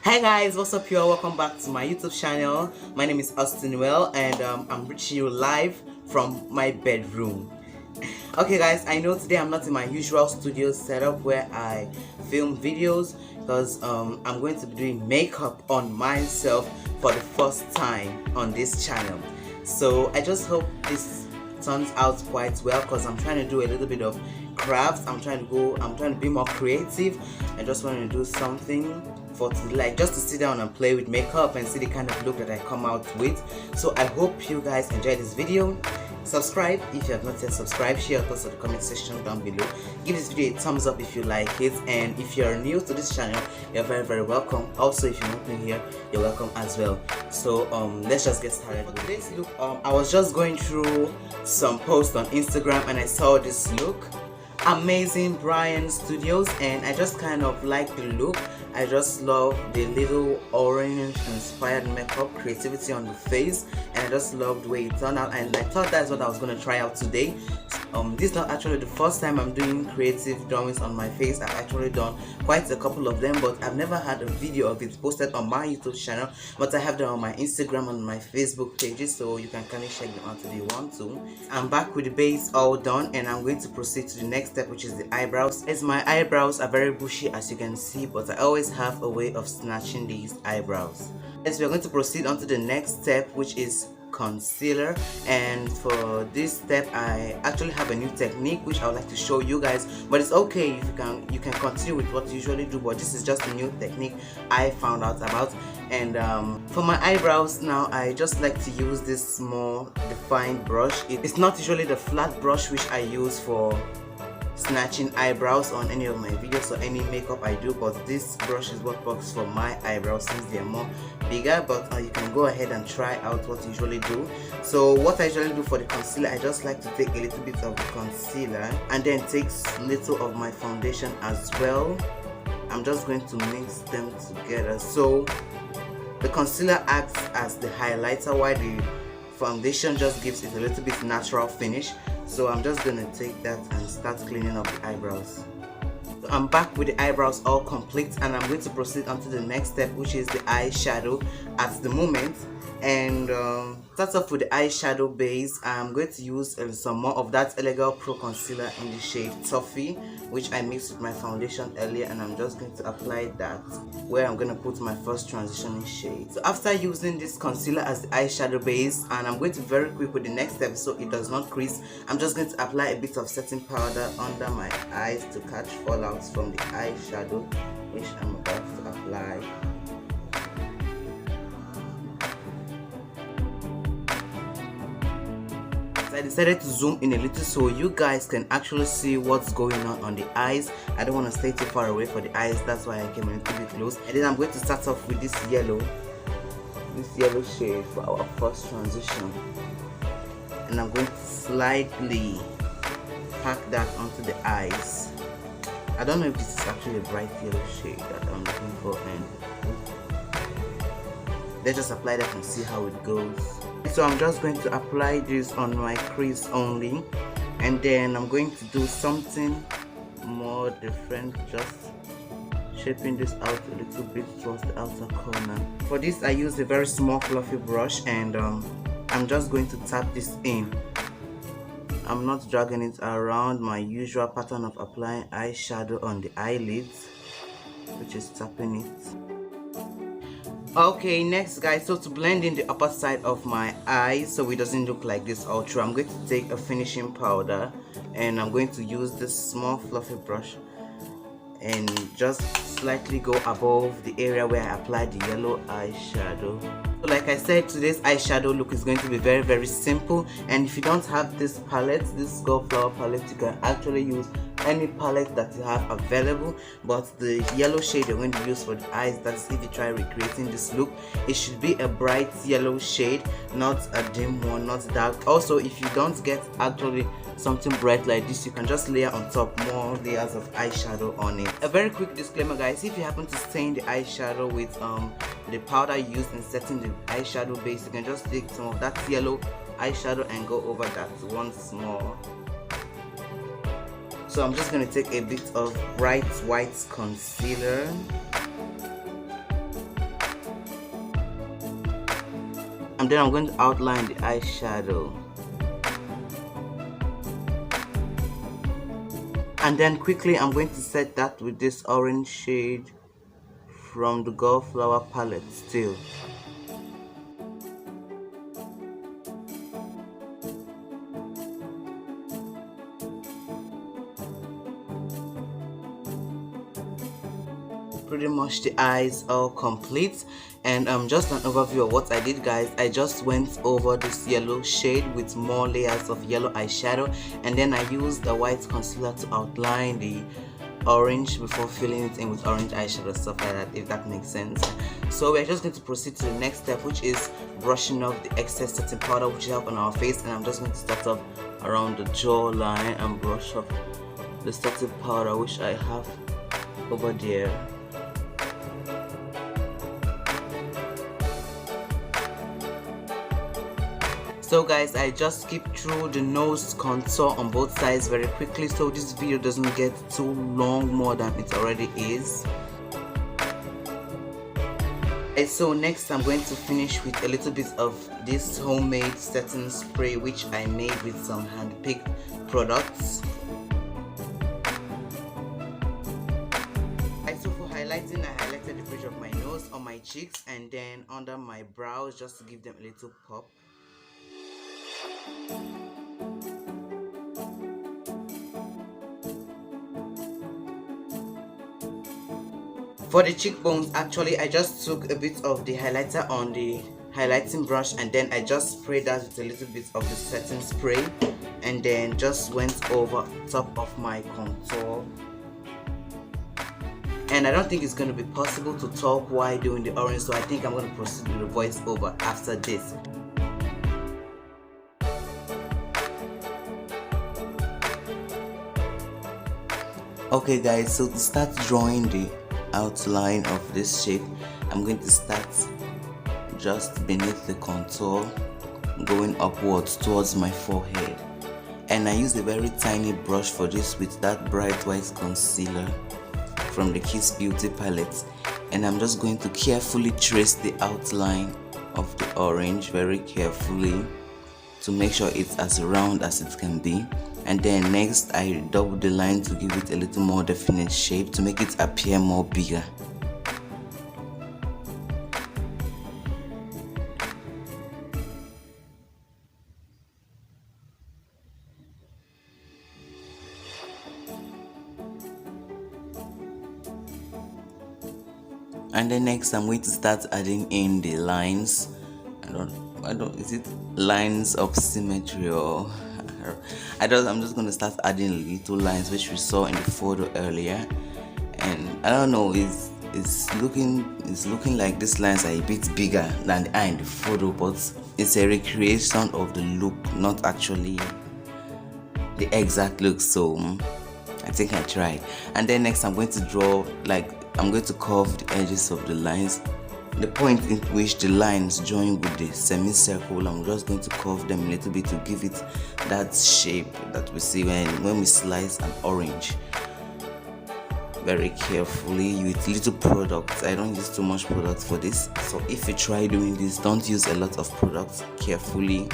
Hi guys, what's up y'all? Welcome back to my YouTube channel. My name is Austin Well and I'm reaching you live from my bedroom. Okay guys, I know today I'm not in my usual studio setup where I film videos because I'm going to be doing makeup on myself for the first time on this channel. So I just hope this turns out quite well because I'm trying to do a little bit of crafts. I'm trying to be more creative. I just want to do something just to sit down and play with makeup and see the kind of look that I come out with. So I hope you guys enjoy this video. Subscribe if you have not yet subscribed. Share your thoughts in the comment section down below. Give this video a thumbs up if you like it, and if you're new to this channel, you're very welcome. Also, if you're not new here, you're welcome as well. So let's just get started. For today's look, I was just going through some posts on Instagram and I saw this look, Amazing Brian Studios, and I just kind of like the look. I just love the little orange inspired makeup creativity on the face, and I just love the way it turned out, and I thought that's what I was going to try out today. This is not actually the first time I'm doing creative drawings on my face. I've actually done quite a couple of them, but I've never had a video of it posted on my YouTube channel. But I have them on my Instagram and my Facebook pages, so you can kind of check them out if you want to. I'm back with the base all done, and I'm going to proceed to the next step, which is the eyebrows. As my eyebrows are very bushy as you can see, but I always have a way of snatching these eyebrows. As we're going to proceed on to the next step, which is concealer, and for this step I actually have a new technique which I would like to show you guys, but it's okay if you can continue with what you usually do, but this is just a new technique I found out about. And for my eyebrows now, I just like to use this more defined brush. It's not usually the flat brush which I use for snatching eyebrows on any of my videos or any makeup I do, but this brush is what works for my eyebrows since they're more bigger. But you can go ahead and try out what you usually do. So what I usually do for the concealer, I just like to take a little bit of the concealer and then take little of my foundation as well. I'm just going to mix them together, so the concealer acts as the highlighter while the foundation just gives it a little bit natural finish. So I'm just gonna take that and start cleaning up the eyebrows. So I'm back with the eyebrows all complete, and I'm going to proceed on to the next step, which is the eyeshadow at the moment. And start off with the eyeshadow base. I'm going to use some more of that Elegant Pro concealer in the shade Toffee, which I mixed with my foundation earlier, and I'm just going to apply that where I'm going to put my first transitioning shade. So after using this concealer as the eyeshadow base, and I'm going to be very quick with the next step so it does not crease, I'm just going to apply a bit of setting powder under my eyes to catch fallouts from the eyeshadow, which I'm about to apply. I decided to zoom in a little so you guys can actually see what's going on the eyes. I don't want to stay too far away for the eyes, that's why I came a little bit close. And then I'm going to start off with this yellow shade for our first transition, and I'm going to slightly pack that onto the eyes. I don't know if this is actually a bright yellow shade that I'm looking for, and let's just apply that and see how it goes. So I'm just going to apply this on my crease only, and then I'm going to do something more different, just shaping this out a little bit towards the outer corner. For this I use a very small fluffy brush, and I'm just going to tap this in. I'm not dragging it around my usual pattern of applying eyeshadow on the eyelids, which is tapping it. Okay, next guys, so to blend in the upper side of my eye so it doesn't look like this all through, I'm going to take a finishing powder, and I'm going to use this small fluffy brush and just slightly go above the area where I applied the yellow eyeshadow. So like I said, today's eyeshadow look is going to be very simple, and if you don't have this palette, this Gulflower palette, you can actually use any palette that you have available, but the yellow shade you're going to use for the eyes, that's if you try recreating this look, it should be a bright yellow shade, not a dim one, not dark. Also, if you don't get actually something bright like this, you can just layer on top more layers of eyeshadow on it. A very quick disclaimer guys, if you happen to stain the eyeshadow with the powder used in setting the eyeshadow base, you can just take some of that yellow eyeshadow and go over that once more. So I'm just going to take a bit of bright white concealer And then I'm going to outline the eyeshadow. And then quickly I'm going to set that with this orange shade from the Gulflower palette still. Pretty much the eyes all complete, and just an overview of what I did, guys. I just went over this yellow shade with more layers of yellow eyeshadow, and then I used the white concealer to outline the orange before filling it in with orange eyeshadow, stuff like that, if that makes sense. So we're just going to proceed to the next step, which is brushing off the excess setting powder which we have on our face, and I'm just going to start off around the jawline and brush off the setting powder which I have over there. So guys, I just skipped through the nose contour on both sides very quickly so this video doesn't get too long more than it already is. And so next I'm going to finish with a little bit of this homemade setting spray which I made with some hand-picked products. So for highlighting, I highlighted the bridge of my nose, on my cheeks, and then under my brows just to give them a little pop. For the cheekbones, actually I just took a bit of the highlighter on the highlighting brush and then I just sprayed that with a little bit of the setting spray and then just went over top of my contour. And I don't think it's going to be possible to talk while doing the orange, so I think I'm going to proceed with the voice over after this. Okay guys, so to start drawing the outline of this shape, I'm going to start just beneath the contour, going upwards towards my forehead. And I use a very tiny brush for this with that bright white concealer from the Kiss Beauty palette. And I'm just going to carefully trace the outline of the orange very carefully to make sure it's as round as it can be. And then next I double the line to give it a little more definite shape to make it appear more bigger. And then next I'm going to start adding in the lines. Is it lines of symmetry or I'm just going to start adding little lines which we saw in the photo earlier, and I don't know, it's looking like these lines are a bit bigger than the eye in the photo, but it's a recreation of the look, not actually the exact look, so I think I tried. And then next I'm going to draw, I'm going to curve the edges of the lines. The point in which the lines join with the semicircle, I'm just going to curve them a little bit to give it that shape that we see when we slice an orange. Very carefully with little product. I don't use too much product for this, so if you try doing this, don't use a lot of product. Carefully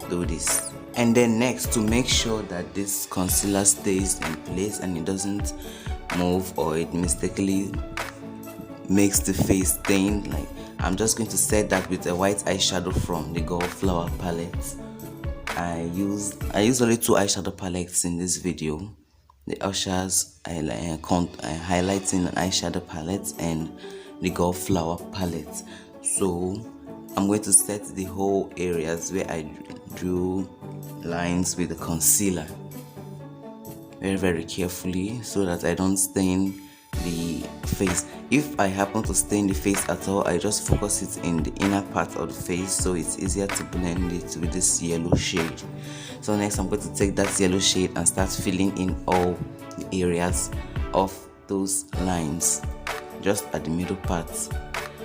do this. And then next, to make sure that this concealer stays in place and it doesn't move or it mistakenly makes the face stained, I'm just going to set that with a white eyeshadow from the Gulflower palette. I used only 2 eyeshadow palettes in this video, the Ushas highlighting eyeshadow palette and the Gulflower palette. So I'm going to set the whole areas where I drew lines with the concealer very, very carefully so that I don't stain the face. If I happen to stain the face at all, I just focus it in the inner part of the face so it's easier to blend it with this yellow shade. So next I'm going to take that yellow shade and start filling in all the areas of those lines just at the middle part,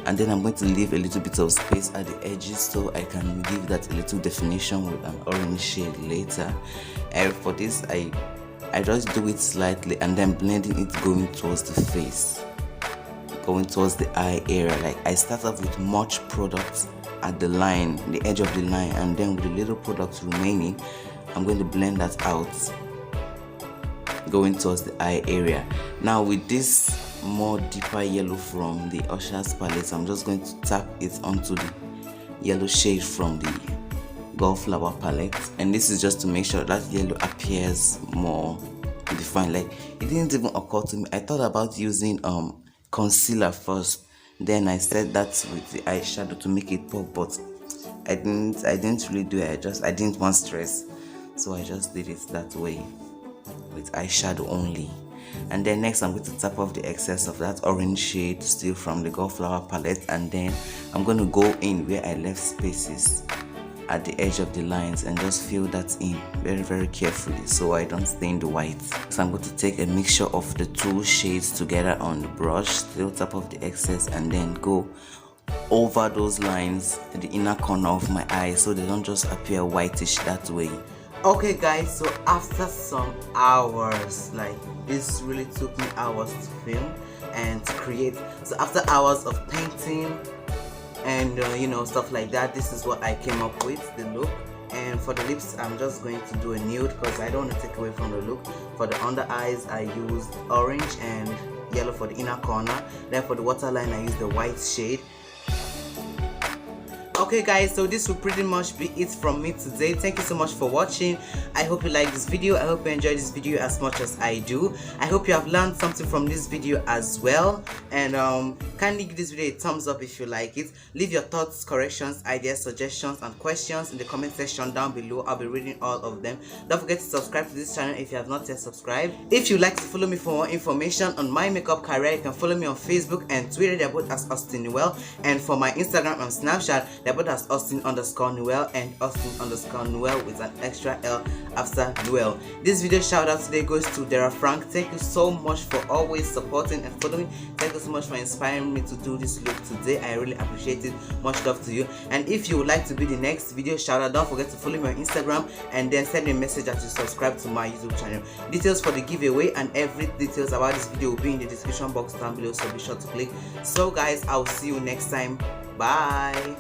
and then I'm going to leave a little bit of space at the edges so I can give that a little definition with an orange shade later. And for this I just do it slightly and then blending it going towards the face, going towards the eye area. I start off with much product at the line, the edge of the line, and then with the little product remaining, I'm going to blend that out, going towards the eye area. Now with this more deeper yellow from the Ushas palette, I'm just going to tap it onto the yellow shade from the Gulflower palette, and this is just to make sure that yellow appears more defined. Like, it didn't even occur to me. I thought about using concealer first, then I said that with the eyeshadow to make it pop, but I didn't really do it. I didn't want stress, so I just did it that way with eyeshadow only. And then next I'm going to tap off the excess of that orange shade still from the Gulflower palette, and then I'm going to go in where I left spaces at the edge of the lines and just fill that in very carefully so I don't stain the white. So I'm going to take a mixture of the two shades together on the brush, still tap off the excess, and then go over those lines in the inner corner of my eye so they don't just appear whitish that way. Okay guys, so after some hours, like this really took me hours to film and to create. So after hours of painting and you know, stuff like that, this is what I came up with, the look. And for the lips, I'm just going to do a nude because I don't want to take away from the look. For the under eyes, I used orange and yellow for the inner corner. Then for the waterline, I used the white shade. Okay guys, so this will pretty much be it from me today. Thank you so much for watching. I hope you like this video. I hope you enjoyed this video as much as I do. I hope you have learned something from this video as well. And kindly give this video a thumbs up if you like it. Leave your thoughts, corrections, ideas, suggestions and questions in the comment section down below. I'll be reading all of them. Don't forget to subscribe to this channel if you have not yet subscribed. If you'd like to follow me for more information on my makeup career, you can follow me on Facebook and Twitter. They're both as Austin Noel. And for my Instagram and Snapchat, they're both as Austin_Noel and Austin_Noel with an extra L after Noel. This video shout out today goes to Dara Frank. Thank you so much for always supporting and following. Thank you so much for inspiring me to do this look today. I really appreciate it. Much love to you. And if you would like to be the next video shout out, don't forget to follow me on Instagram and then send me a message that you subscribe to my YouTube channel. Details for the giveaway and every details about this video will be in the description box down below, so be sure to click. So guys, I'll see you next time. Bye.